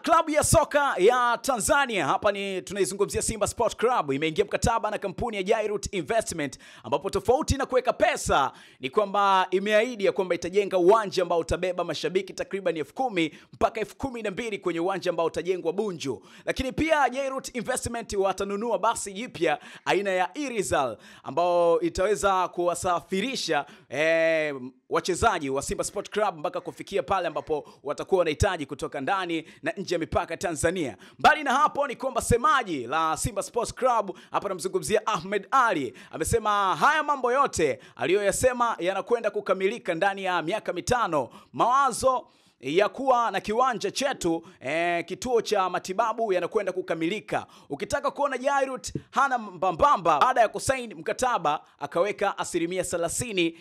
klabu ya soka ya Tanzania hapa ni tunaizungumzia Simba Sport Club imeingia mkataba na kampuni ya Jairut Investment, ambapo tofauti na kuweka pesa ni kwamba imeahidi ya kwamba itajenga uwanja ambao utabeba mashabiki takriban 10,000 mpaka 12,000 kwenye uwanja ambao utajengwa Bunju. Lakini pia Jairut Investment watanunua basi jipya aina ya Irizal ambao itaweza kuwasafirisha wachezaji wa Simba Sport Club mpaka kufikia pale ambapo watakuwa wanahitaji kutoka ndani na nje ya mipaka Tanzania. Mbali na hapo ni kwamba semaji la Simba Sports Club hapa namzungumzia Ahmed Ally amesema haya mambo yote aliyoyasema yanakwenda kukamilika ndani ya miaka 5. Mawazo ya kuwa na kiwanja chetu kituo cha matibabu yanakwenda kukamilika. Ukitaka kuona Jairut hana mbambamba, baada ya kusaini mkataba akaweka 30%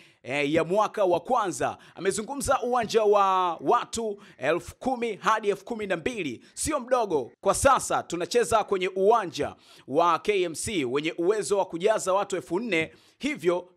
ya mwaka wa kwanza. Amezungumza uwanja wa watu 10,000 hadi 12,000, sio mdogo. Kwa sasa tunacheza kwenye uwanja wa KMC wenye uwezo wa kujaza watu 4,000, hivyo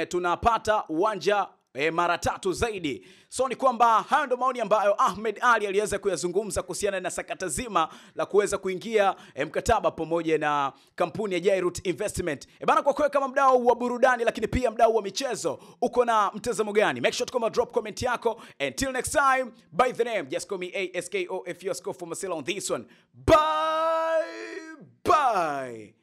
tunapata uwanja mara 3 zaidi. So ni kwamba hayo ndo maoni ambayo Ahmed Ally aliweza kuyazungumza kuhusiana na sakata zima la kuweza kuingia mkataba pamoja na kampuni ya Jairut Investment. Bana, kwa kweli kama mdau wa burudani lakini pia mdau wa michezo, uko na mtazamo gani? Make sure to drop comment yako. Until next time, by the name, just call me ASKO if you're score for Marcelo on this one. Bye bye.